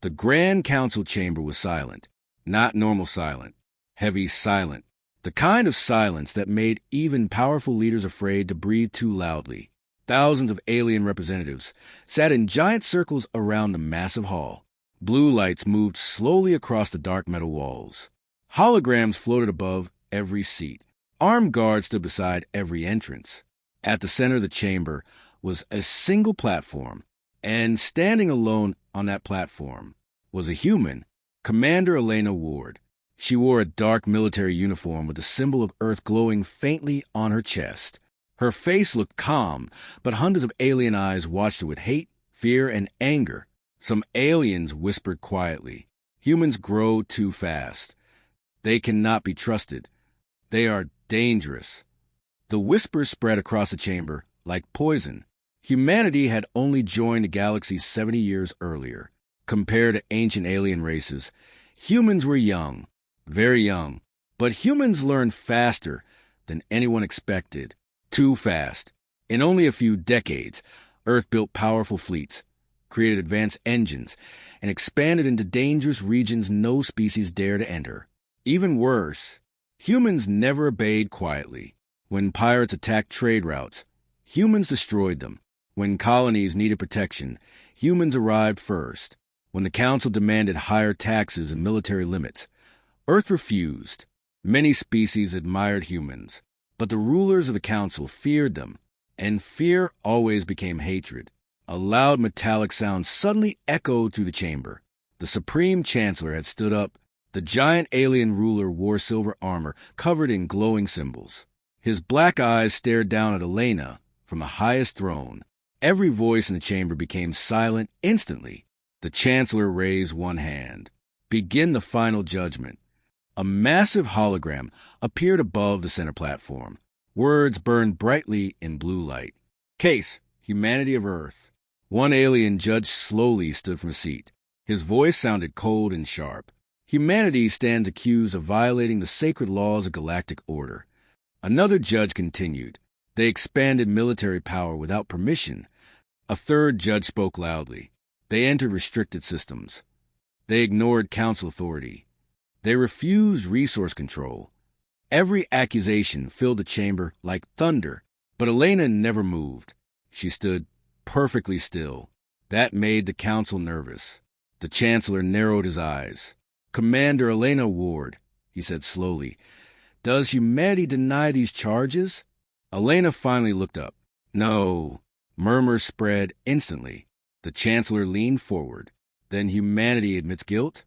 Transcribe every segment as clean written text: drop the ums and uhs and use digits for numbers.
The Grand Council chamber was silent. Not normal silent. Heavy silent. The kind of silence that made even powerful leaders afraid to breathe too loudly. Thousands of alien representatives sat in giant circles around the massive hall. Blue lights moved slowly across the dark metal walls. Holograms floated above every seat. Armed guards stood beside every entrance. At the center of the chamber was a single platform, and standing alone on that platform was a human, Commander Elena Ward. She wore a dark military uniform with the symbol of Earth glowing faintly on her chest. Her face looked calm, but hundreds of alien eyes watched her with hate, fear, and anger. Some aliens whispered quietly, "Humans grow too fast. They cannot be trusted. They are dangerous." The whispers spread across the chamber like poison. Humanity had only joined the galaxy 70 years earlier. Compared to ancient alien races, humans were young, very young. But humans learned faster than anyone expected. Too fast. In only a few decades, Earth built powerful fleets, created advanced engines, and expanded into dangerous regions no species dare to enter. Even worse, humans never obeyed quietly. When pirates attacked trade routes, humans destroyed them. When colonies needed protection, humans arrived first. When the Council demanded higher taxes and military limits, Earth refused. Many species admired humans, but the rulers of the Council feared them, and fear always became hatred. A loud metallic sound suddenly echoed through the chamber. The Supreme Chancellor had stood up. The giant alien ruler wore silver armor covered in glowing symbols. His black eyes stared down at Elena from the highest throne. Every voice in the chamber became silent instantly. The Chancellor raised one hand. "Begin the final judgment." A massive hologram appeared above the center platform. Words burned brightly in blue light. "Case, humanity of Earth." One alien judge slowly stood from a seat. His voice sounded cold and sharp. "Humanity stands accused of violating the sacred laws of galactic order." Another judge continued. "They expanded military power without permission." A third judge spoke loudly. "They entered restricted systems. They ignored council authority. They refused resource control." Every accusation filled the chamber like thunder, but Elena never moved. She stood perfectly still. That made the council nervous. The Chancellor narrowed his eyes. "Commander Elena Ward," he said slowly, "does humanity deny these charges?" Elena finally looked up. "No." Murmurs spread instantly. The Chancellor leaned forward. "Then humanity admits guilt?"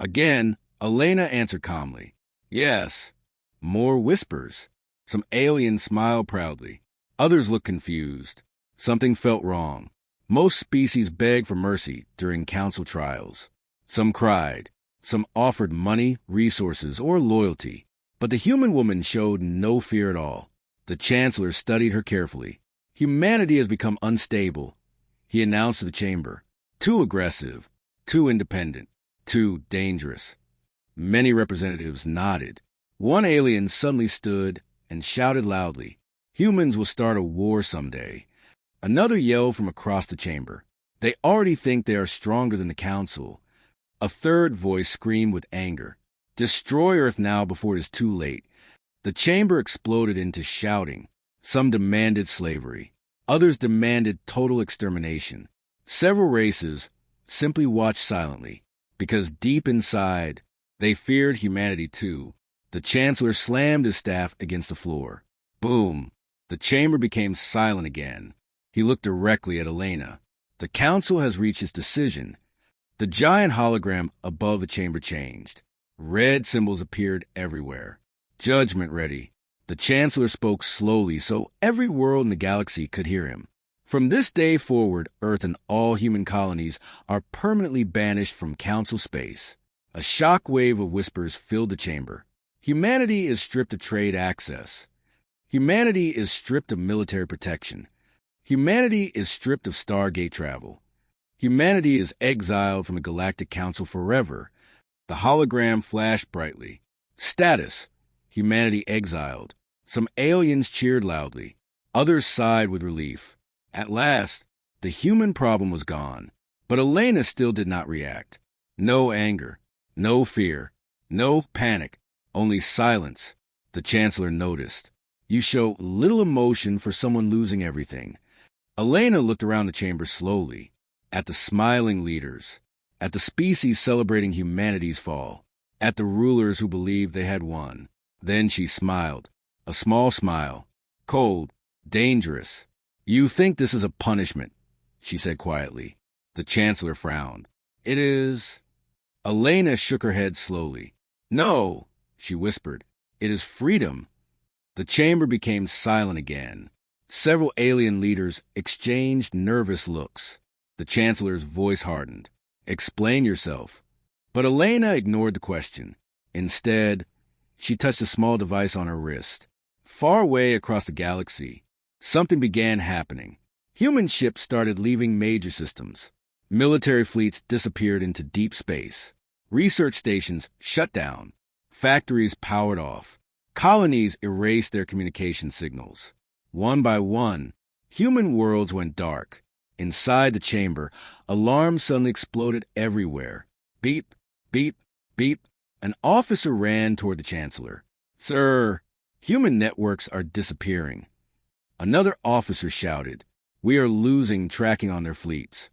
Again, Elena answered calmly. "Yes." More whispers. Some aliens smiled proudly. Others looked confused. Something felt wrong. Most species begged for mercy during council trials. Some cried. Some offered money, resources, or loyalty. But the human woman showed no fear at all. The Chancellor studied her carefully. "Humanity has become unstable," he announced to the chamber. "Too aggressive, too independent, too dangerous." Many representatives nodded. One alien suddenly stood and shouted loudly, "Humans will start a war someday." Another yelled from across the chamber, "They already think they are stronger than the Council." A third voice screamed with anger, "Destroy Earth now before it is too late." The chamber exploded into shouting. Some demanded slavery. Others demanded total extermination. Several races simply watched silently, because deep inside, they feared humanity too. The Chancellor slammed his staff against the floor. Boom! The chamber became silent again. He looked directly at Elena. "The Council has reached its decision." The giant hologram above the chamber changed. Red symbols appeared everywhere. "Judgment ready." The Chancellor spoke slowly so every world in the galaxy could hear him. "From this day forward, Earth and all human colonies are permanently banished from Council space." A shock wave of whispers filled the chamber. Humanity is stripped of trade access. Humanity is stripped of military protection. Humanity is stripped of Stargate travel. Humanity is exiled from the Galactic Council forever. The hologram flashed brightly. "Status: humanity exiled." Some aliens cheered loudly. Others sighed with relief. At last, the human problem was gone. But Elena still did not react. No anger, no fear, no panic, only silence. The Chancellor noticed. You show little emotion for someone losing everything. Elena looked around the chamber slowly, at the smiling leaders, at the species celebrating humanity's fall, at the rulers who believed they had won. Then she smiled, a small smile, cold, dangerous. You think this is a punishment, she said quietly. The Chancellor frowned. It is. Elena shook her head slowly. No, she whispered. It is freedom. The chamber became silent again. Several alien leaders exchanged nervous looks. The Chancellor's voice hardened. Explain yourself. But Elena ignored the question. Instead, she touched a small device on her wrist. Far away across the galaxy, something began happening. Human ships started leaving major systems. Military fleets disappeared into deep space. Research stations shut down. Factories powered off. Colonies erased their communication signals. One by one, human worlds went dark. Inside the chamber, alarms suddenly exploded everywhere. Beep, beep, beep. An officer ran toward the Chancellor. Sir, human networks are disappearing. Another officer shouted, We are losing tracking on their fleets.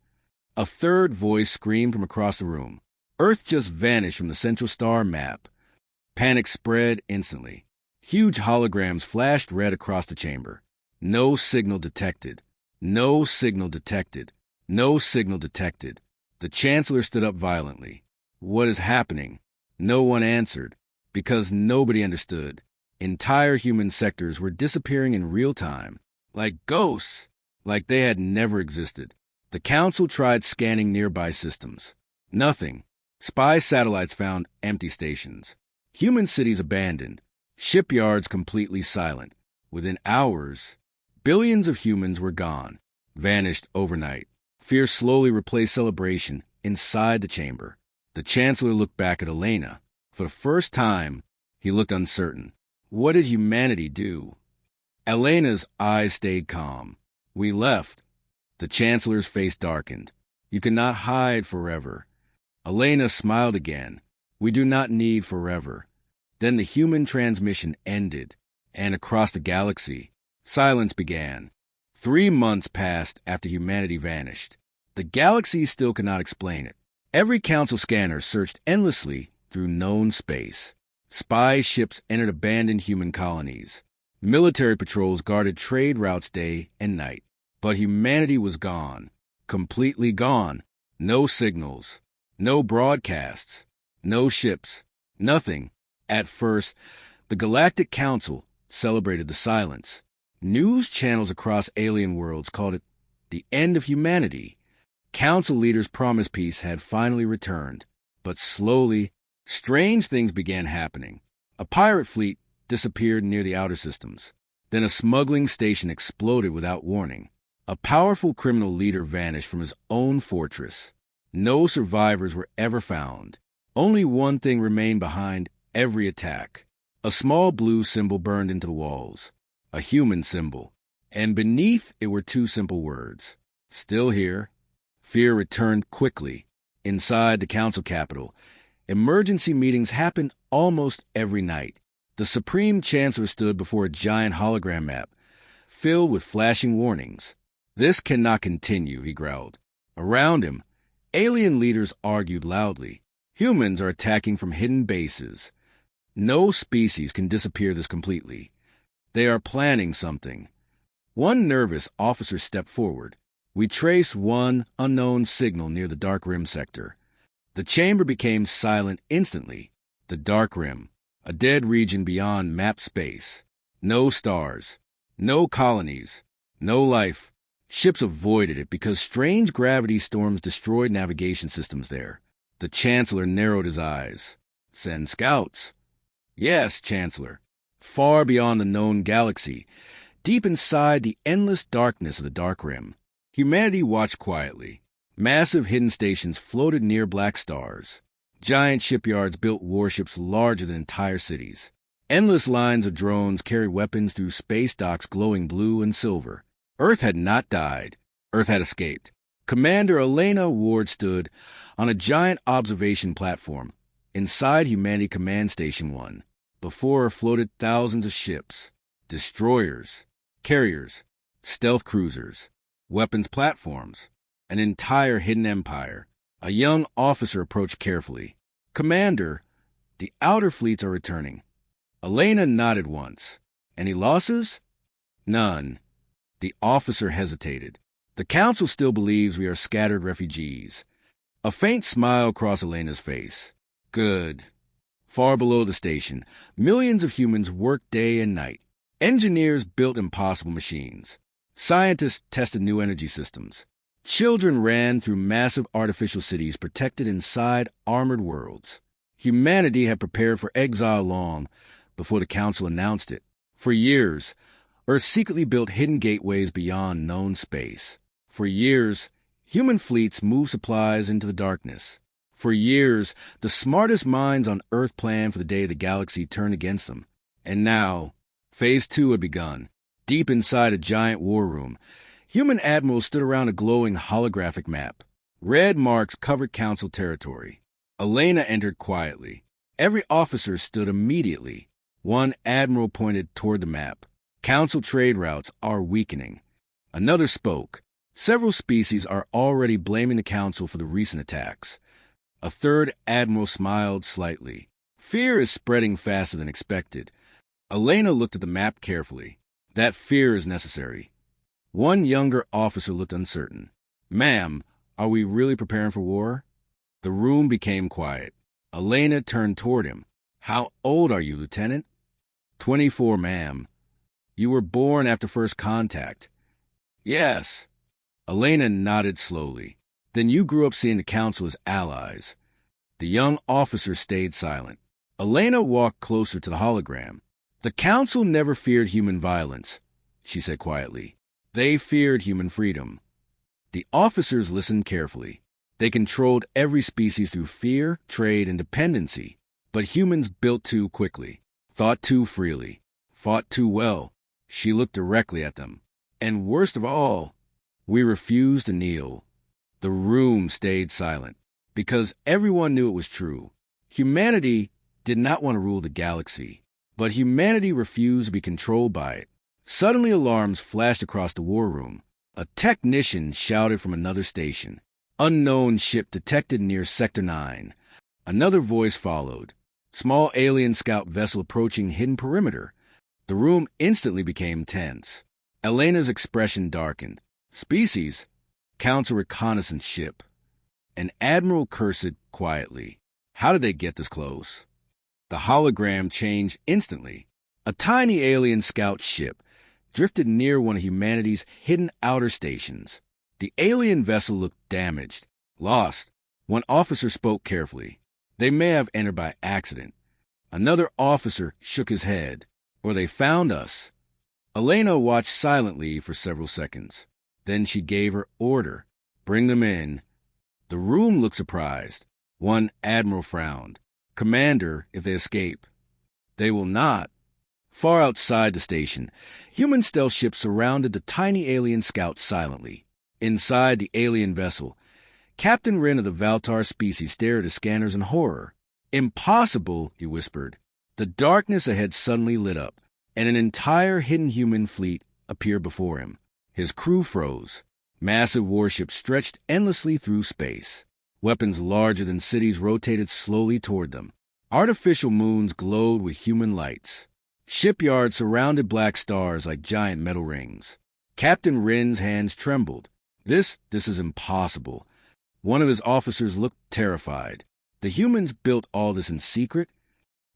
A third voice screamed from across the room. Earth just vanished from the central star map. Panic spread instantly. Huge holograms flashed red across the chamber. No signal detected. No signal detected. No signal detected. The Chancellor stood up violently. What is happening? No one answered, because nobody understood. Entire human sectors were disappearing in real time, like ghosts, like they had never existed. The Council tried scanning nearby systems. Nothing. Spy satellites found empty stations. Human cities abandoned. Shipyards completely silent. Within hours, billions of humans were gone, vanished overnight. Fear slowly replaced celebration inside the chamber. The Chancellor looked back at Elena. For the first time, he looked uncertain. What did humanity do? Elena's eyes stayed calm. We left. The Chancellor's face darkened. You cannot hide forever. Elena smiled again. We do not need forever. Then the human transmission ended, and across the galaxy, silence began. 3 months passed after humanity vanished. The galaxy still could not explain it. Every Council scanner searched endlessly through known space. Spy ships entered abandoned human colonies. Military patrols guarded trade routes day and night. But humanity was gone. Completely gone. No signals. No broadcasts. No ships. Nothing. At first, the Galactic Council celebrated the silence. News channels across alien worlds called it the end of humanity. Council leaders promised peace had finally returned. But slowly, strange things began happening. A pirate fleet disappeared near the outer systems. Then a smuggling station exploded without warning. A powerful criminal leader vanished from his own fortress. No survivors were ever found. Only one thing remained behind every attack. A small blue symbol burned into the walls. A human symbol. And beneath it were 2 simple words. Still here. Fear returned quickly. Inside the Council capital, emergency meetings happened almost every night. The Supreme Chancellor stood before a giant hologram map, filled with flashing warnings. This cannot continue, he growled. Around him, alien leaders argued loudly. Humans are attacking from hidden bases. No species can disappear this completely. They are planning something. One nervous officer stepped forward. We traced one unknown signal near the Dark Rim sector. The chamber became silent instantly. The Dark Rim, a dead region beyond mapped space. No stars. No colonies. No life. Ships avoided it because strange gravity storms destroyed navigation systems there. The Chancellor narrowed his eyes. Send scouts. Yes, Chancellor. Far beyond the known galaxy, deep inside the endless darkness of the Dark Rim, humanity watched quietly. Massive hidden stations floated near black stars. Giant shipyards built warships larger than entire cities. Endless lines of drones carried weapons through space docks glowing blue and silver. Earth had not died. Earth had escaped. Commander Elena Ward stood on a giant observation platform inside Humanity Command Station 1. Before her floated thousands of ships, destroyers, carriers, stealth cruisers, weapons platforms, an entire hidden empire. A young officer approached carefully. Commander, the outer fleets are returning. Elena nodded once. Any losses? None. The officer hesitated. The council still believes we are scattered refugees. A faint smile crossed Elena's face. Good. Far below the station, millions of humans worked day and night. Engineers built impossible machines. Scientists tested new energy systems. Children ran through massive artificial cities protected inside armored worlds. Humanity had prepared for exile long before the council announced it. For years, Earth secretly built hidden gateways beyond known space. For years, human fleets moved supplies into the darkness. For years, the smartest minds on Earth planned for the day the galaxy turned against them. And now, Phase 2 had begun. Deep inside a giant war room, human admirals stood around a glowing holographic map. Red marks covered council territory. Elena entered quietly. Every officer stood immediately. One admiral pointed toward the map. Council trade routes are weakening. Another spoke. Several species are already blaming the council for the recent attacks. A third admiral smiled slightly. Fear is spreading faster than expected. Elena looked at the map carefully. That fear is necessary. One younger officer looked uncertain. Ma'am, are we really preparing for war? The room became quiet. Elena turned toward him. How old are you, Lieutenant? 24, ma'am. You were born after first contact. Yes. Elena nodded slowly. Then you grew up seeing the council as allies. The young officer stayed silent. Elena walked closer to the hologram. The council never feared human violence, she said quietly. They feared human freedom. The officers listened carefully. They controlled every species through fear, trade, and dependency. But humans built too quickly, thought too freely, fought too well. She looked directly at them. And worst of all, we refused to kneel. The room stayed silent, because everyone knew it was true. Humanity did not want to rule the galaxy, but humanity refused to be controlled by it. Suddenly alarms flashed across the war room. A technician shouted from another station. Unknown ship detected near Sector 9. Another voice followed. Small alien scout vessel approaching hidden perimeter. The room instantly became tense. Elena's expression darkened. Species? Council reconnaissance ship. An admiral cursed quietly. How did they get this close? The hologram changed instantly. A tiny alien scout ship drifted near one of humanity's hidden outer stations. The alien vessel looked damaged, lost. One officer spoke carefully. They may have entered by accident. Another officer shook his head. Or they found us. Elena watched silently for several seconds. Then she gave her order. Bring them in. The room looked surprised. One admiral frowned. Commander, if they escape. They will not. Far outside the station, human stealth ships surrounded the tiny alien scout silently. Inside the alien vessel, Captain Wren of the Valtar species stared at his scanners in horror. Impossible, he whispered. The darkness ahead suddenly lit up, and an entire hidden human fleet appeared before him. His crew froze. Massive warships stretched endlessly through space. Weapons larger than cities rotated slowly toward them. Artificial moons glowed with human lights. Shipyards surrounded black stars like giant metal rings. Captain Wren's hands trembled. This is impossible. One of his officers looked terrified. The humans built all this in secret?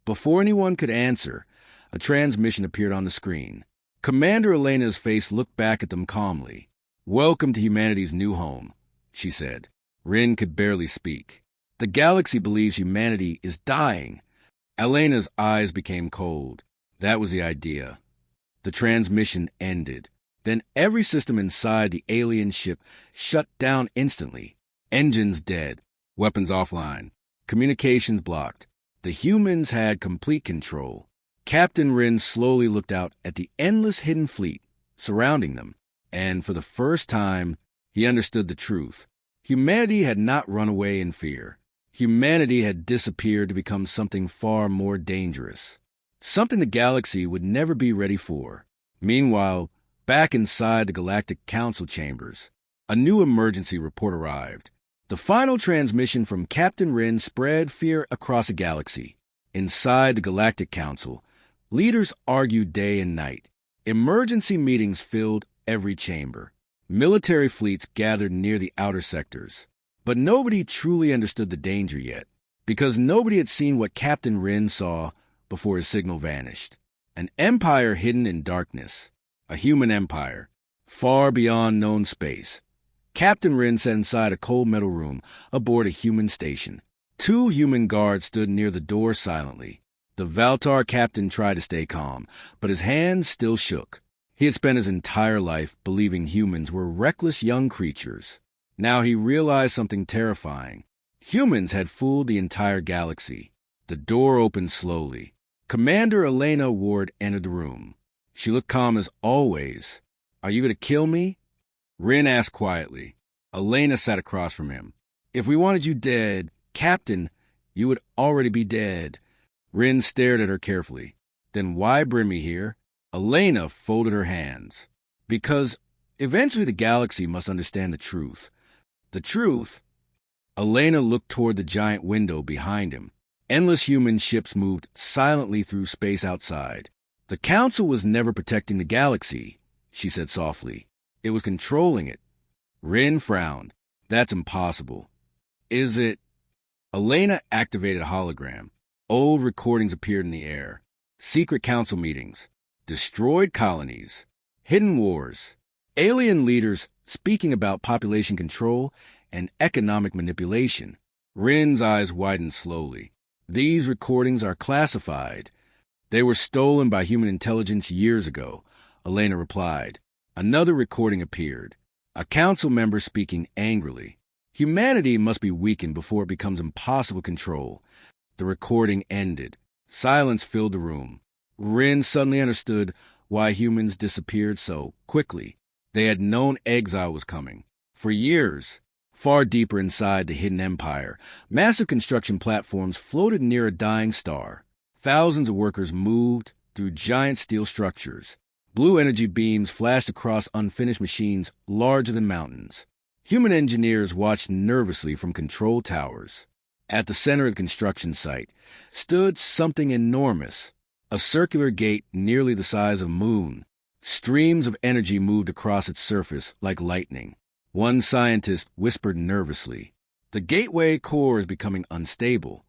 Before anyone could answer, a transmission appeared on the screen. Commander Elena's face looked back at them calmly. Welcome to humanity's new home, she said. Wren could barely speak. The galaxy believes humanity is dying. Elena's eyes became cold. That was the idea. The transmission ended. Then every system inside the alien ship shut down instantly. Engines dead. Weapons offline. Communications blocked. The humans had complete control. Captain Wren slowly looked out at the endless hidden fleet surrounding them, and for the first time, He understood the truth. Humanity had not run away in fear. Humanity had disappeared to become something far more dangerous. Something the galaxy would never be ready for. Meanwhile, back inside the Galactic Council chambers, a new emergency report arrived. The final transmission from Captain Rin spread fear across the galaxy. Inside the Galactic Council, leaders argued day and night. Emergency meetings filled every chamber. Military fleets gathered near the outer sectors. But nobody truly understood the danger yet, because nobody had seen what Captain Rin saw before his signal vanished. An empire hidden in darkness. A human empire, far beyond known space. Captain Rin sat inside a cold metal room aboard a human station. 2 human guards stood near the door silently. The Valtar captain tried to stay calm, but his hands still shook. He had spent his entire life believing humans were reckless young creatures. Now he realized something terrifying. Humans had fooled the entire galaxy. The door opened slowly. Commander Elena Ward entered the room. She looked calm as always. "Are you going to kill me?" Rin asked quietly. Elena sat across from him. "If we wanted you dead, Captain, you would already be dead." Rin stared at her carefully. "Then why bring me here?" Elena folded her hands. "Because eventually the galaxy must understand the truth." "The truth?" Elena looked toward the giant window behind him. Endless human ships moved silently through space outside. "The Council was never protecting the galaxy," she said softly. "It was controlling it." Rin frowned. "That's impossible." "Is it?" Elena activated a hologram. Old recordings appeared in the air. Secret council meetings. Destroyed colonies. Hidden wars. Alien leaders speaking about population control and economic manipulation. Rin's eyes widened slowly. "These recordings are classified. They were stolen by human intelligence years ago," Elena replied. Another recording appeared. A council member speaking angrily. "Humanity must be weakened before it becomes impossible to control." The recording ended. Silence filled the room. Rin suddenly understood why humans disappeared so quickly. They had known exile was coming. For years, far deeper inside the hidden empire, massive construction platforms floated near a dying star. Thousands of workers moved through giant steel structures. Blue energy beams flashed across unfinished machines larger than mountains. Human engineers watched nervously from control towers. At the center of the construction site stood something enormous, a circular gate nearly the size of a moon. Streams of energy moved across its surface like lightning. One scientist whispered nervously, "The gateway core is becoming unstable."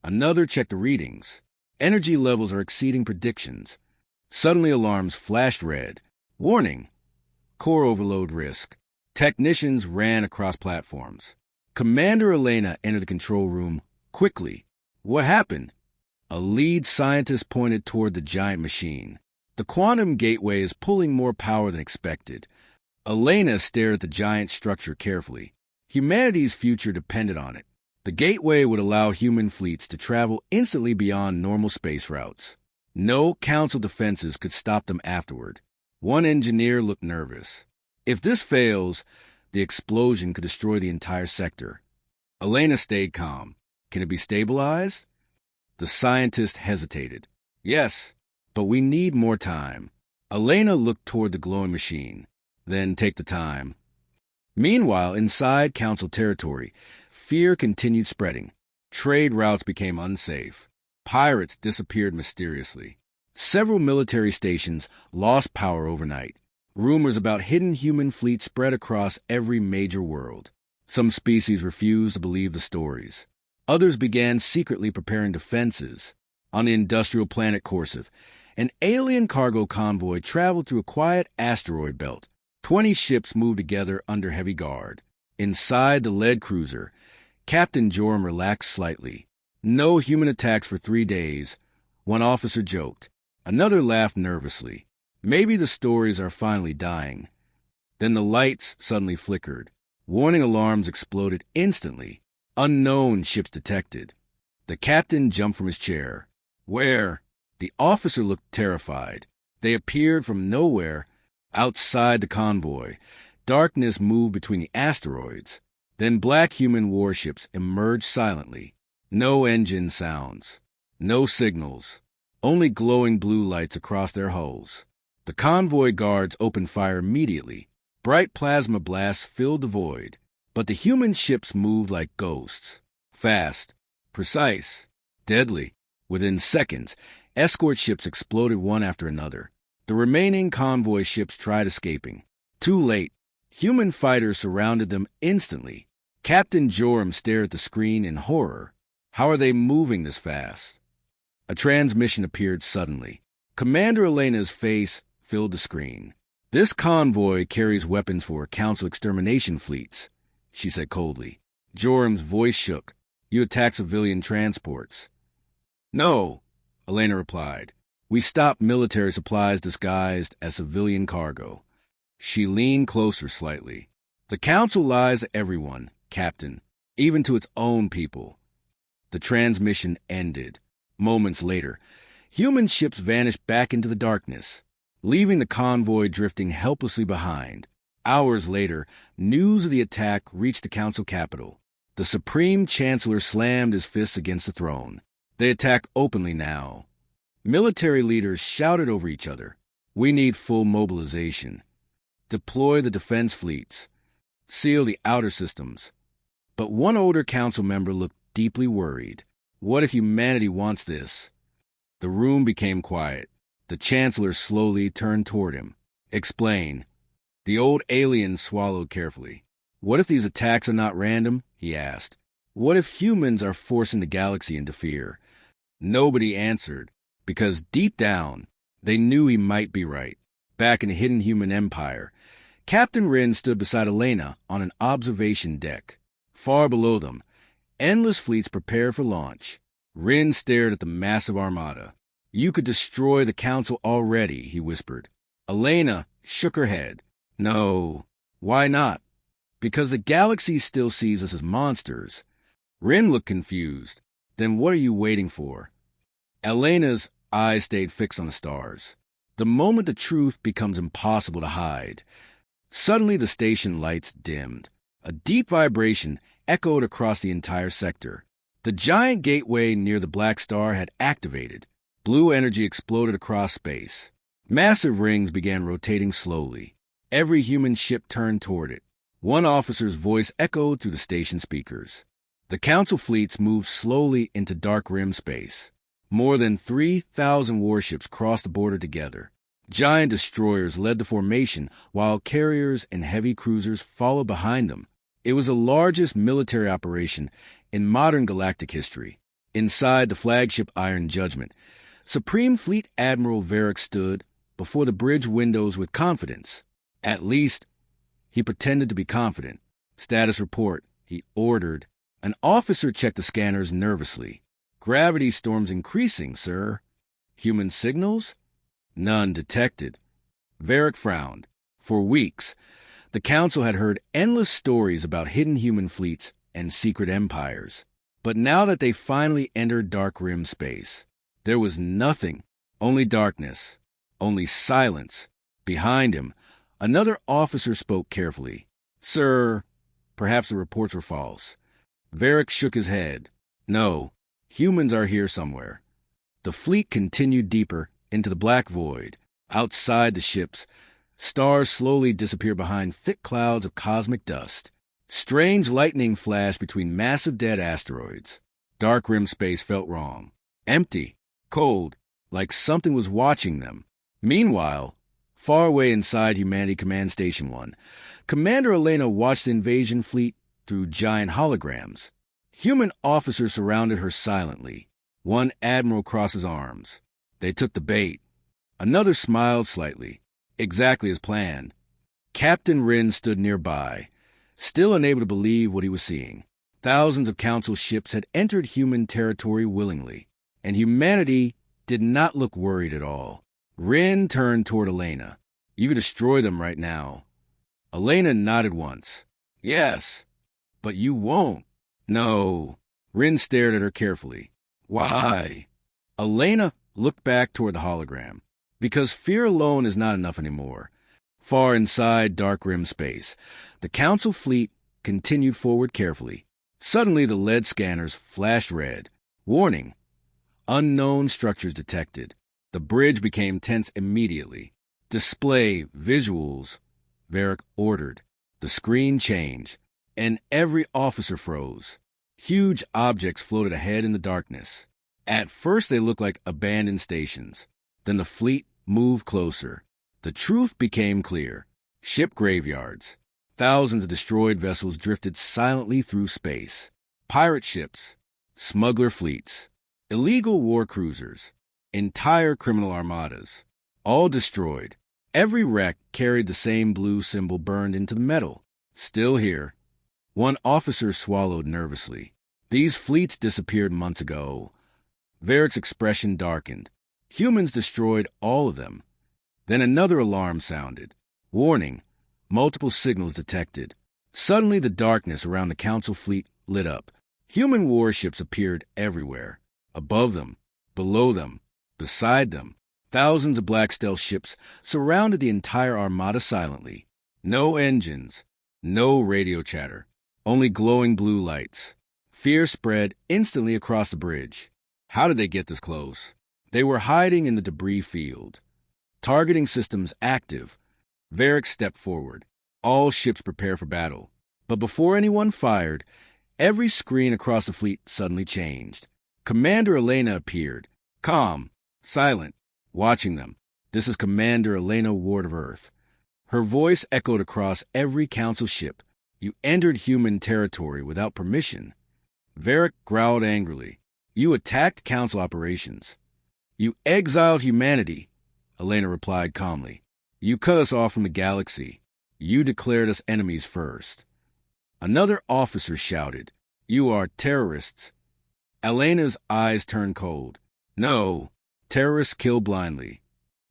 Another checked the readings. Energy levels are exceeding predictions. Suddenly alarms flashed red. "Warning! Core overload risk." Technicians ran across platforms. Commander Elena entered the control room quickly. "What happened?" A lead scientist pointed toward the giant machine. "The quantum gateway is pulling more power than expected." Elena stared at the giant structure carefully. Humanity's future depended on it. The gateway would allow human fleets to travel instantly beyond normal space routes. No council defenses could stop them afterward. One engineer looked nervous. "If this fails, the explosion could destroy the entire sector." Elena stayed calm. "Can it be stabilized?" The scientist hesitated. "Yes, but we need more time." Elena looked toward the glowing machine. "Then take the time." Meanwhile, inside council territory, fear continued spreading. Trade routes became unsafe. Pirates disappeared mysteriously. Several military stations lost power overnight. Rumors about hidden human fleets spread across every major world. Some species refused to believe the stories. Others began secretly preparing defenses. On the industrial planet Corsiv, an alien cargo convoy traveled through a quiet asteroid belt. 20 ships moved together under heavy guard. Inside the lead cruiser, Captain Joram relaxed slightly. No human attacks for 3 days, one officer joked. Another laughed nervously. Maybe the stories are finally dying. Then the lights suddenly flickered. Warning alarms exploded instantly. Unknown ships detected. The captain jumped from his chair. "Where?" The officer looked terrified. They appeared from nowhere outside the convoy. Darkness moved between the asteroids. Then black human warships emerged silently. No engine sounds. No signals. Only glowing blue lights across their hulls. The convoy guards opened fire immediately. Bright plasma blasts filled the void. But the human ships moved like ghosts. Fast. Precise. Deadly. Within seconds, escort ships exploded one after another. The remaining convoy ships tried escaping. Too late. Human fighters surrounded them instantly. Captain Joram stared at the screen in horror. How are they moving this fast? A transmission appeared suddenly. Commander Elena's face filled the screen. This convoy carries weapons for Council extermination fleets, she said coldly. Joram's voice shook. You attack civilian transports. No, Elena replied. We stopped military supplies disguised as civilian cargo. She leaned closer slightly. The Council lies to everyone, Captain, even to its own people. The transmission ended. Moments later, human ships vanished back into the darkness, leaving the convoy drifting helplessly behind. Hours later, news of the attack reached the Council capital. The Supreme Chancellor slammed his fists against the throne. They attack openly now. Military leaders shouted over each other. We need full mobilization. Deploy the defense fleets. Seal the outer systems. But one older council member looked deeply worried. What if humanity wants this? The room became quiet. The Chancellor slowly turned toward him. Explain. The old alien swallowed carefully. What if these attacks are not random? He asked. What if humans are forcing the galaxy into fear? Nobody answered, because deep down, they knew he might be right. Back in the hidden human empire, Captain Wren stood beside Elena on an observation deck. Far below them, endless fleets prepared for launch. Wren stared at the massive armada. You could destroy the Council already, he whispered. Elena shook her head. No. Why not? Because the galaxy still sees us as monsters. Wren looked confused. Then what are you waiting for? Elena's eyes stayed fixed on the stars. The moment the truth becomes impossible to hide. Suddenly the station lights dimmed. A deep vibration echoed across the entire sector. The giant gateway near the black star had activated. Blue energy exploded across space. Massive rings began rotating slowly. Every human ship turned toward it. One officer's voice echoed through the station speakers. The Council fleets moved slowly into dark rim space. More than 3,000 warships crossed the border together. Giant destroyers led the formation, while carriers and heavy cruisers followed behind them. It was the largest military operation in modern galactic history. Inside the flagship Iron Judgment, Supreme Fleet Admiral Varric stood before the bridge windows with confidence. At least, he pretended to be confident. Status report, he ordered. An officer checked the scanners nervously. Gravity storm's increasing, sir. Human signals? None detected. Varric frowned. For weeks, the Council had heard endless stories about hidden human fleets and secret empires. But now that they finally entered dark rim space, there was nothing, only darkness, only silence. Behind him, another officer spoke carefully. Sir, perhaps the reports were false. Varric shook his head. No, humans are here somewhere. The fleet continued deeper into the black void. Outside the ships, stars slowly disappeared behind thick clouds of cosmic dust. Strange lightning flashed between massive dead asteroids. Dark rim space felt wrong. Empty, cold, like something was watching them. Meanwhile, far away inside Humanity Command Station 1, Commander Elena watched the invasion fleet through giant holograms. Human officers surrounded her silently. One admiral crossed his arms. They took the bait. Another smiled slightly. Exactly as planned. Captain Wren stood nearby, still unable to believe what he was seeing. Thousands of Council ships had entered human territory willingly, and humanity did not look worried at all. Wren turned toward Elena. You could destroy them right now. Elena nodded once. Yes, but you won't. No. Wren stared at her carefully. Why? Elena looked back toward the hologram. Because fear alone is not enough anymore. Far inside dark rim space, the Council fleet continued forward carefully. Suddenly, the lead scanners flashed red. Warning! Unknown structures detected. The bridge became tense immediately. Display visuals, Varric ordered. The screen changed, and every officer froze. Huge objects floated ahead in the darkness. At first, they looked like abandoned stations. Then the fleet moved closer. The truth became clear. Ship graveyards. Thousands of destroyed vessels drifted silently through space. Pirate ships, smuggler fleets, illegal war cruisers, entire criminal armadas, all destroyed. Every wreck carried the same blue symbol burned into the metal. Still here. One officer swallowed nervously. These fleets disappeared months ago. Varric's expression darkened. Humans destroyed all of them. Then another alarm sounded. Warning. Multiple signals detected. Suddenly the darkness around the Council fleet lit up. Human warships appeared everywhere. Above them, below them, beside them. Thousands of black stealth ships surrounded the entire armada silently. No engines, no radio chatter, only glowing blue lights. Fear spread instantly across the bridge. How did they get this close? They were hiding in the debris field. Targeting systems active. Varric stepped forward. All ships prepare for battle. But before anyone fired, every screen across the fleet suddenly changed. Commander Elena appeared, calm, silent, watching them. This is Commander Elena Ward of Earth. Her voice echoed across every Council ship. You entered human territory without permission. Varric growled angrily. You attacked Council operations. You exiled humanity, Elena replied calmly. You cut us off from the galaxy. You declared us enemies first. Another officer shouted, You are terrorists. Elena's eyes turned cold. No, terrorists kill blindly.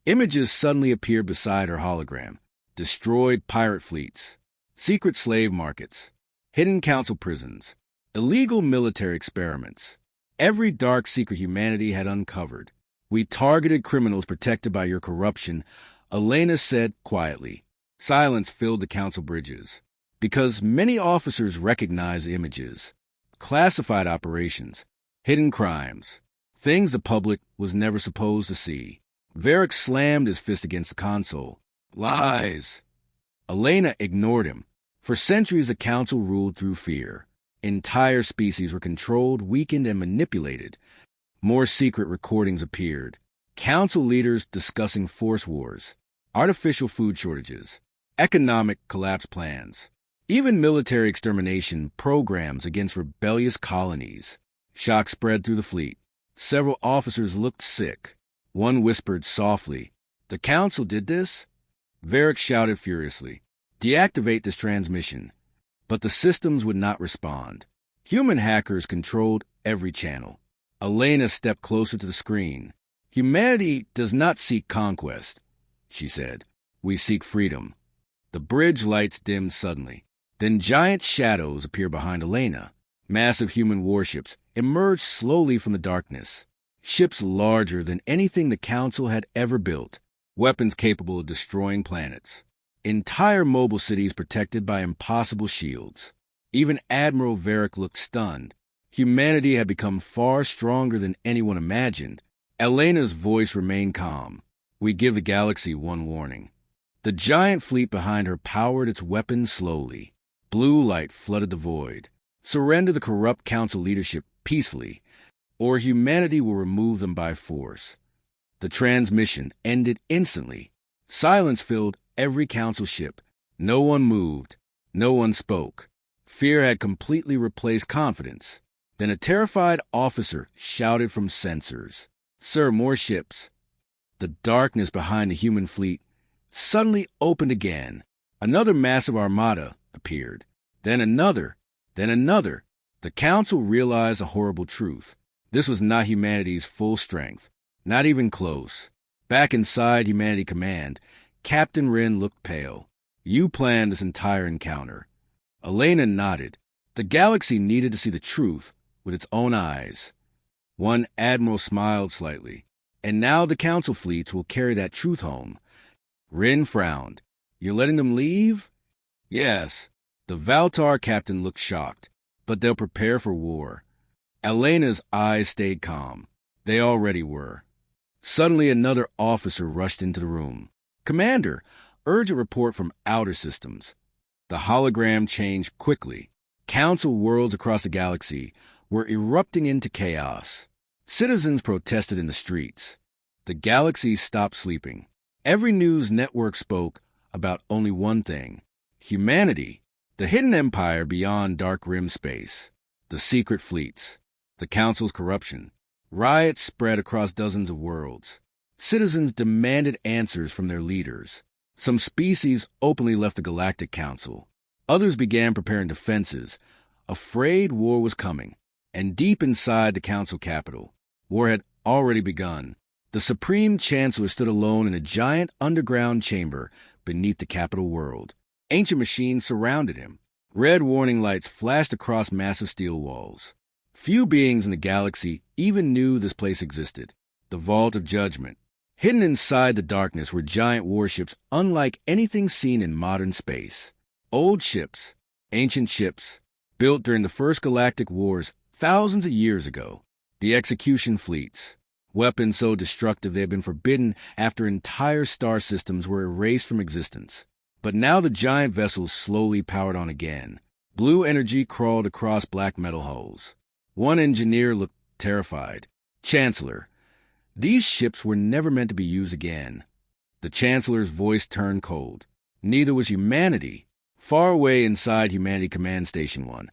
Images suddenly appeared beside her hologram. Destroyed pirate fleets, secret slave markets, hidden Council prisons, illegal military experiments. Every dark secret humanity had uncovered. We targeted criminals protected by your corruption, Elena said quietly. Silence filled the Council bridges. Because many officers recognized the images. Classified operations, hidden crimes, things the public was never supposed to see. Varric slammed his fist against the console. Lies! Elena ignored him. For centuries, the Council ruled through fear. Entire species were controlled, weakened, and manipulated. More secret recordings appeared. Council leaders discussing force wars, artificial food shortages, economic collapse plans, even military extermination programs against rebellious colonies. Shock spread through the fleet. Several officers looked sick. One whispered softly, The Council did this? Varric shouted furiously, Deactivate this transmission. But the systems would not respond. Human hackers controlled every channel. Elena stepped closer to the screen. Humanity does not seek conquest, she said. We seek freedom. The bridge lights dimmed suddenly. Then giant shadows appeared behind Elena. Massive human warships emerged slowly from the darkness. Ships larger than anything the Council had ever built. Weapons capable of destroying planets. Entire mobile cities protected by impossible shields. Even Admiral Varric looked stunned. Humanity had become far stronger than anyone imagined. Elena's voice remained calm. We give the galaxy one warning. The giant fleet behind her powered its weapons slowly. Blue light flooded the void. Surrender the corrupt Council leadership peacefully, or humanity will remove them by force. The transmission ended instantly. Silence filled every Council ship. No one moved. No one spoke. Fear had completely replaced confidence. Then a terrified officer shouted from sensors, Sir, more ships. The darkness behind the human fleet suddenly opened again. Another massive armada appeared. Then another. Then another. The Council realized a horrible truth. This was not humanity's full strength. Not even close. Back inside Humanity Command, Captain Wren looked pale. You planned this entire encounter. Elena nodded. The galaxy needed to see the truth with its own eyes. One admiral smiled slightly. And now the Council fleets will carry that truth home. Wren frowned. You're letting them leave? Yes. The Valtar captain looked shocked, but they'll prepare for war. Elena's eyes stayed calm. They already were. Suddenly, another officer rushed into the room. Commander, urgent report from outer systems. The hologram changed quickly. Council worlds across the galaxy were erupting into chaos. Citizens protested in the streets. The galaxy stopped sleeping. Every news network spoke about only one thing: humanity, the hidden empire beyond dark rim space, the secret fleets, the Council's corruption. Riots spread across dozens of worlds. Citizens demanded answers from their leaders. Some species openly left the Galactic Council. Others began preparing defenses, afraid war was coming. And deep inside the Council capital, war had already begun. The Supreme Chancellor stood alone in a giant underground chamber beneath the capital world. Ancient machines surrounded him. Red warning lights flashed across massive steel walls. Few beings in the galaxy even knew this place existed. The Vault of Judgment. Hidden inside the darkness were giant warships unlike anything seen in modern space. Old ships, ancient ships, built during the first galactic wars thousands of years ago. The execution fleets. Weapons so destructive they had been forbidden after entire star systems were erased from existence. But now the giant vessels slowly powered on again. Blue energy crawled across black metal hulls. One engineer looked terrified. Chancellor, these ships were never meant to be used again. The Chancellor's voice turned cold. Neither was humanity. Far away inside Humanity Command Station 1,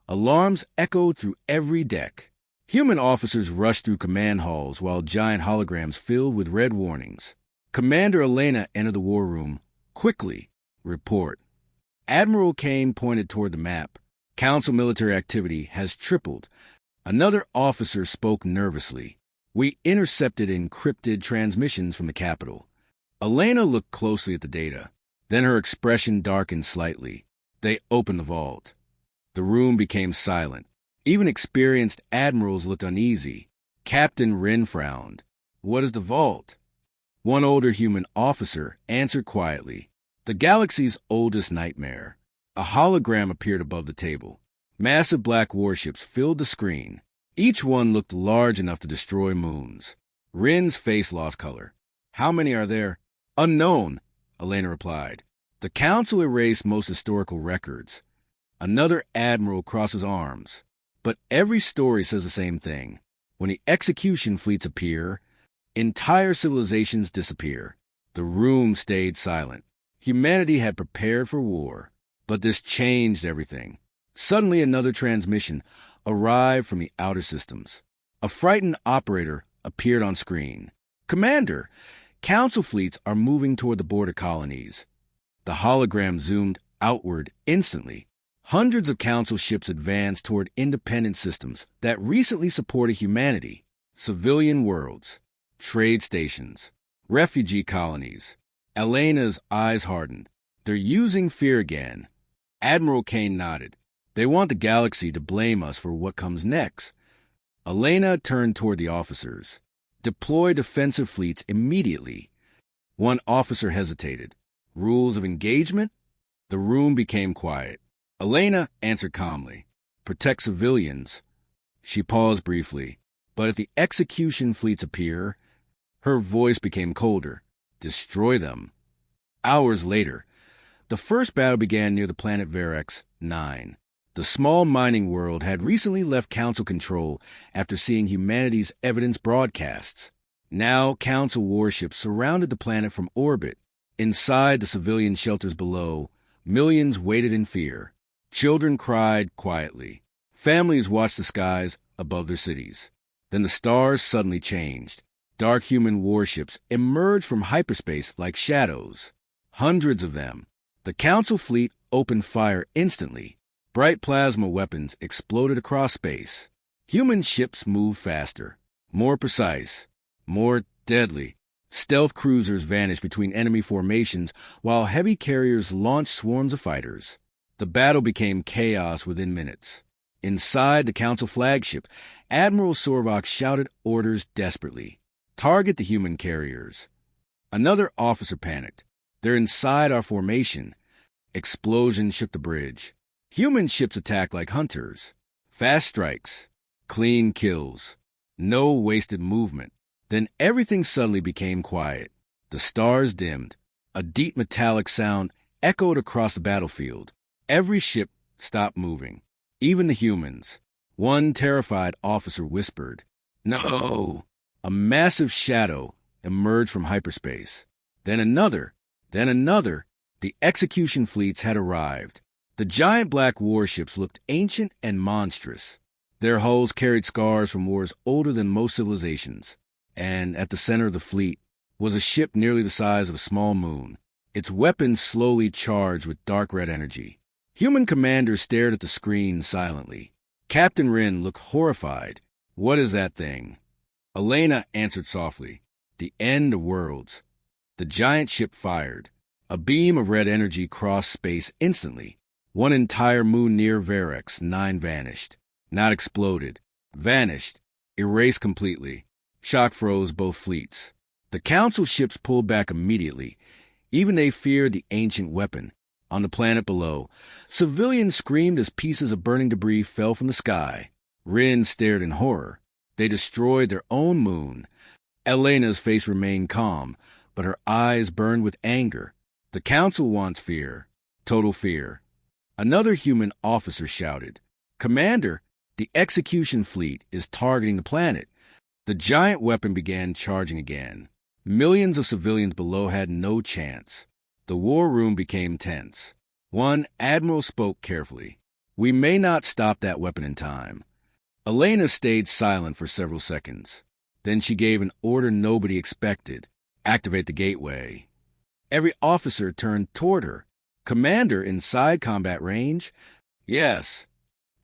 alarms echoed through every deck. Human officers rushed through command halls while giant holograms filled with red warnings. Commander Elena entered the war room. Quickly, report. Admiral Kane pointed toward the map. Council military activity has tripled. Another officer spoke nervously. We intercepted encrypted transmissions from the capital. Elena looked closely at the data. Then her expression darkened slightly. They opened the vault. The room became silent. Even experienced admirals looked uneasy. Captain Wren frowned. What is the vault? One older human officer answered quietly. The galaxy's oldest nightmare. A hologram appeared above the table. Massive black warships filled the screen. Each one looked large enough to destroy moons. Wren's face lost color. How many are there? Unknown, Elena replied. The Council erased most historical records. Another admiral crosses arms. But every story says the same thing. When the execution fleets appear, entire civilizations disappear. The room stayed silent. Humanity had prepared for war. But this changed everything. Suddenly another transmission arrived from the outer systems. A frightened operator appeared on screen. Commander, Council fleets are moving toward the border colonies. The hologram zoomed outward instantly. Hundreds of Council ships advanced toward independent systems that recently supported humanity. Civilian worlds, trade stations, refugee colonies. Elena's eyes hardened. They're using fear again. Admiral Kane nodded. They want the galaxy to blame us for what comes next. Elena turned toward the officers. Deploy defensive fleets immediately. One officer hesitated. Rules of engagement? The room became quiet. Elena answered calmly. Protect civilians. She paused briefly. But if the execution fleets appear, her voice became colder. Destroy them. Hours later, the first battle began near the planet Verax 9. The small mining world had recently left Council control after seeing humanity's evidence broadcasts. Now Council warships surrounded the planet from orbit. Inside the civilian shelters below, millions waited in fear. Children cried quietly. Families watched the skies above their cities. Then the stars suddenly changed. Dark human warships emerged from hyperspace like shadows. Hundreds of them. The Council fleet opened fire instantly. Bright plasma weapons exploded across space. Human ships moved faster, more precise, more deadly. Stealth cruisers vanished between enemy formations while heavy carriers launched swarms of fighters. The battle became chaos within minutes. Inside the Council flagship, Admiral Sorvok shouted orders desperately. Target the human carriers. Another officer panicked. They're inside our formation. Explosions shook the bridge. Human ships attacked like hunters. Fast strikes. Clean kills. No wasted movement. Then everything suddenly became quiet. The stars dimmed. A deep metallic sound echoed across the battlefield. Every ship stopped moving. Even the humans. One terrified officer whispered, "No!" A massive shadow emerged from hyperspace. Then another. The execution fleets had arrived. The giant black warships looked ancient and monstrous. Their hulls carried scars from wars older than most civilizations. And at the center of the fleet was a ship nearly the size of a small moon, its weapons slowly charged with dark red energy. Human commanders stared at the screen silently. Captain Wren looked horrified. "What is that thing?" Elena answered softly, "The end of worlds." The giant ship fired. A beam of red energy crossed space instantly. One entire moon near Verex 9 vanished. Not exploded. Vanished. Erased completely. Shock froze both fleets. The Council ships pulled back immediately. Even they feared the ancient weapon. On the planet below, civilians screamed as pieces of burning debris fell from the sky. Wren stared in horror. They destroyed their own moon. Elena's face remained calm, but her eyes burned with anger. The Council wants fear. Total fear. Another human officer shouted, "Commander, the execution fleet is targeting the planet." The giant weapon began charging again. Millions of civilians below had no chance. The war room became tense. One admiral spoke carefully. "We may not stop that weapon in time." Elena stayed silent for several seconds. Then she gave an order nobody expected. "Activate the gateway." Every officer turned toward her. "Commander, inside combat range?" "Yes."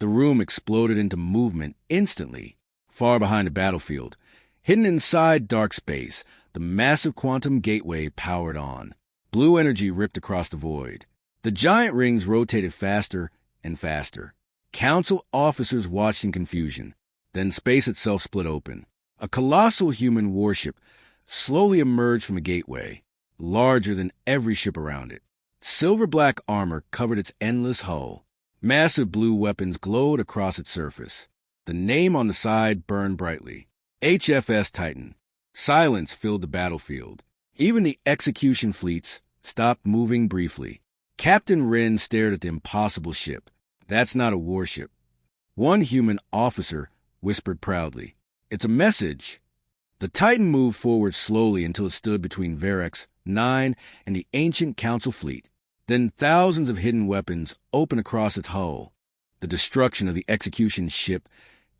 The room exploded into movement instantly. Far behind the battlefield, hidden inside dark space, the massive quantum gateway powered on. Blue energy ripped across the void. The giant rings rotated faster and faster. Council officers watched in confusion. Then space itself split open. A colossal human warship slowly emerged from the gateway, larger than every ship around it. Silver-black armor covered its endless hull. Massive blue weapons glowed across its surface. The name on the side burned brightly. HFS Titan. Silence filled the battlefield. Even the execution fleets stopped moving briefly. Captain Wren stared at the impossible ship. "That's not a warship." One human officer whispered proudly, "It's a message." The Titan moved forward slowly until it stood between Verex 9 and the ancient Council fleet. Then thousands of hidden weapons opened across its hull. The destruction of the execution ship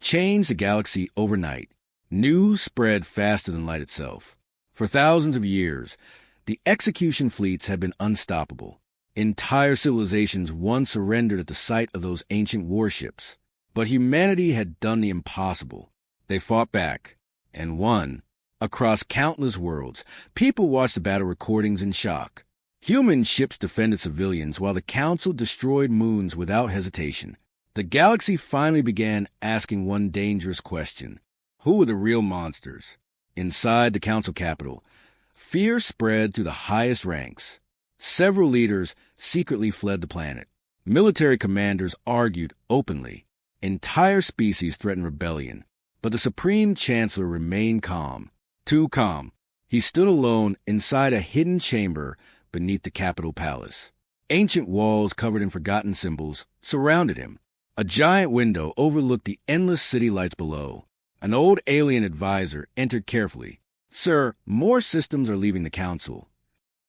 changed the galaxy overnight. News spread faster than light itself. For thousands of years, the execution fleets had been unstoppable. Entire civilizations once surrendered at the sight of those ancient warships. But humanity had done the impossible. They fought back, and won. Across countless worlds, people watched the battle recordings in shock. Human ships defended civilians while the Council destroyed moons without hesitation. The galaxy finally began asking one dangerous question. Who were the real monsters? Inside the Council capital, fear spread through the highest ranks. Several leaders secretly fled the planet. Military commanders argued openly. Entire species threatened rebellion. But the Supreme Chancellor remained calm. Too calm. He stood alone inside a hidden chamber beneath the Capitol Palace. Ancient walls covered in forgotten symbols surrounded him. A giant window overlooked the endless city lights below. An old alien advisor entered carefully. "Sir, more systems are leaving the Council."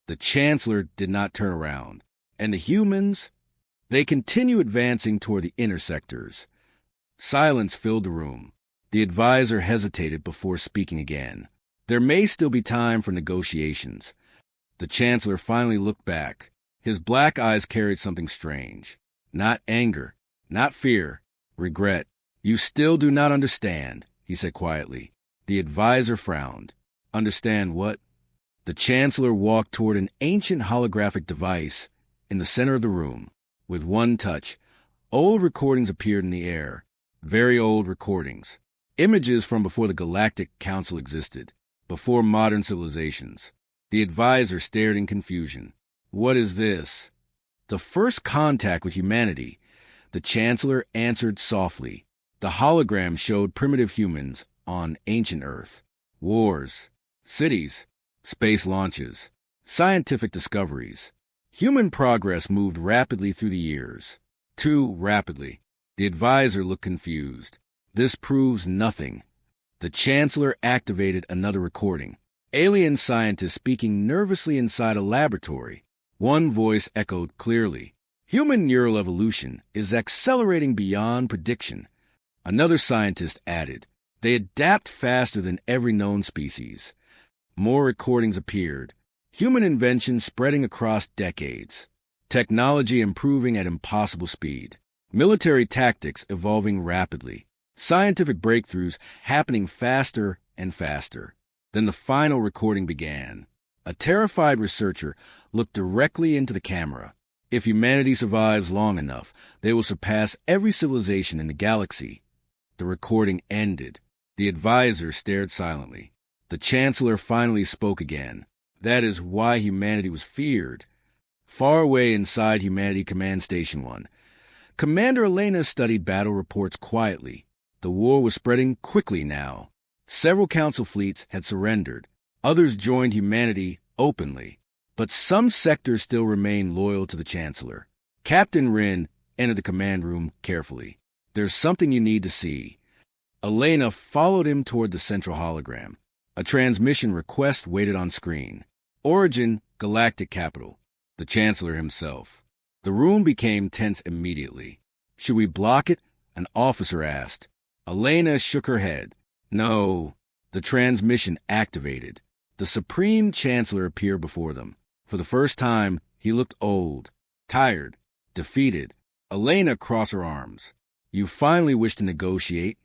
The Chancellor did not turn around. And the humans? They continue advancing toward the inner sectors. Silence filled the room. The advisor hesitated before speaking again. There may still be time for negotiations. The Chancellor finally looked back. His black eyes carried something strange. Not anger, not fear, regret. "You still do not understand," he said quietly. The advisor frowned. "Understand what?" The Chancellor walked toward an ancient holographic device in the center of the room. With one touch, old recordings appeared in the air. Very old recordings. Images from before the Galactic Council existed, before modern civilizations. The advisor stared in confusion. What is this? The first contact with humanity, the Chancellor answered softly. The hologram showed primitive humans on ancient Earth. Wars, cities, space launches, scientific discoveries. Human progress moved rapidly through the years. Too rapidly. The advisor looked confused. This proves nothing. The Chancellor activated another recording. Alien scientists speaking nervously inside a laboratory. One voice echoed clearly. Human neural evolution is accelerating beyond prediction. Another scientist added. They adapt faster than every known species. More recordings appeared. Human invention spreading across decades. Technology improving at impossible speed. Military tactics evolving rapidly. Scientific breakthroughs happening faster and faster. Then the final recording began. A terrified researcher looked directly into the camera. If humanity survives long enough, they will surpass every civilization in the galaxy. The recording ended. The advisor stared silently. The Chancellor finally spoke again. That is why humanity was feared. Far away inside Humanity Command Station 1, Commander Elena studied battle reports quietly. The war was spreading quickly now. Several council fleets had surrendered. Others joined humanity openly. But some sectors still remained loyal to the Chancellor. Captain Wren entered the command room carefully. There's something you need to see. Elena followed him toward the central hologram. A transmission request waited on screen. Origin, Galactic Capital. The Chancellor himself. The room became tense immediately. Should we block it? An officer asked. Elena shook her head. No. The transmission activated. The Supreme Chancellor appeared before them. For the first time, he looked old, tired, defeated. Elena crossed her arms. You finally wish to negotiate?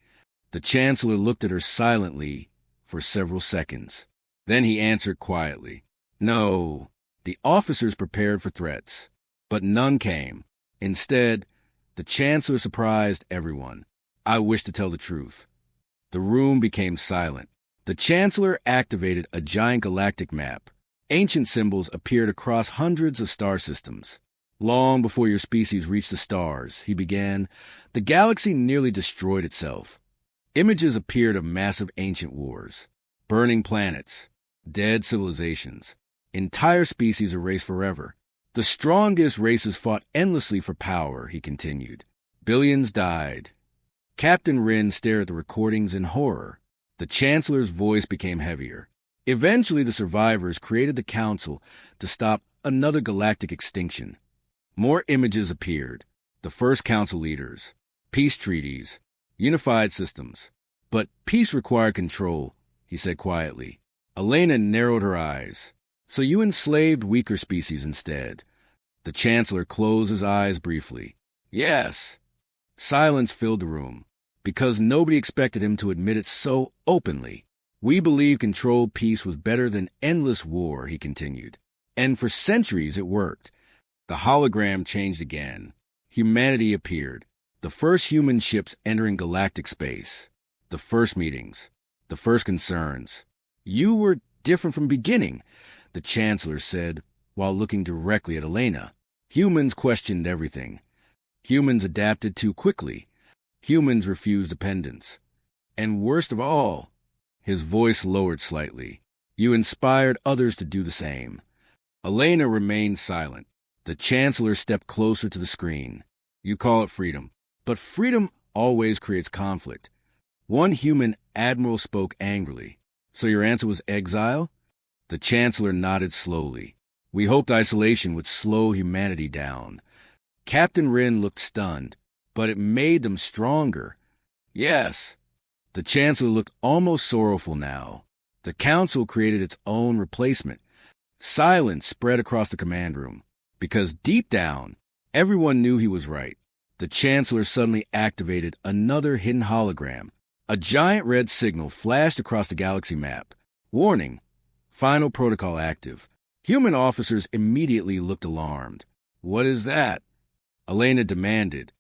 The Chancellor looked at her silently for several seconds. Then he answered quietly. No. The officers prepared for threats, but none came. Instead, the Chancellor surprised everyone. I wish to tell the truth. The room became silent. The Chancellor activated a giant galactic map. Ancient symbols appeared across hundreds of star systems. Long before your species reached the stars, he began, the galaxy nearly destroyed itself. Images appeared of massive ancient wars, burning planets, dead civilizations, entire species erased forever. The strongest races fought endlessly for power, he continued. Billions died. Captain Wren stared at the recordings in horror. The Chancellor's voice became heavier. Eventually, the survivors created the Council to stop another galactic extinction. More images appeared. The first Council leaders, peace treaties, unified systems. But peace required control, he said quietly. Elena narrowed her eyes. So you enslaved weaker species instead. The Chancellor closed his eyes briefly. Yes. Silence filled the room, because nobody expected him to admit it so openly. We believed controlled peace was better than endless war, he continued. And for centuries it worked. The hologram changed again. Humanity appeared. The first human ships entering galactic space. The first meetings. The first concerns. You were different from beginning, the Chancellor said, while looking directly at Elena. Humans questioned everything. Humans adapted too quickly. Humans refused dependence. And worst of all, his voice lowered slightly, you inspired others to do the same. Elena remained silent. The Chancellor stepped closer to the screen. You call it freedom, but freedom always creates conflict. One human admiral spoke angrily. So your answer was exile? The Chancellor nodded slowly. We hoped isolation would slow humanity down. Captain Wren looked stunned, but it made them stronger. Yes. The Chancellor looked almost sorrowful now. The Council created its own replacement. Silence spread across the command room, because deep down, everyone knew he was right. The Chancellor suddenly activated another hidden hologram. A giant red signal flashed across the galaxy map. Warning, final protocol active. Human officers immediately looked alarmed. What is that? Elena demanded.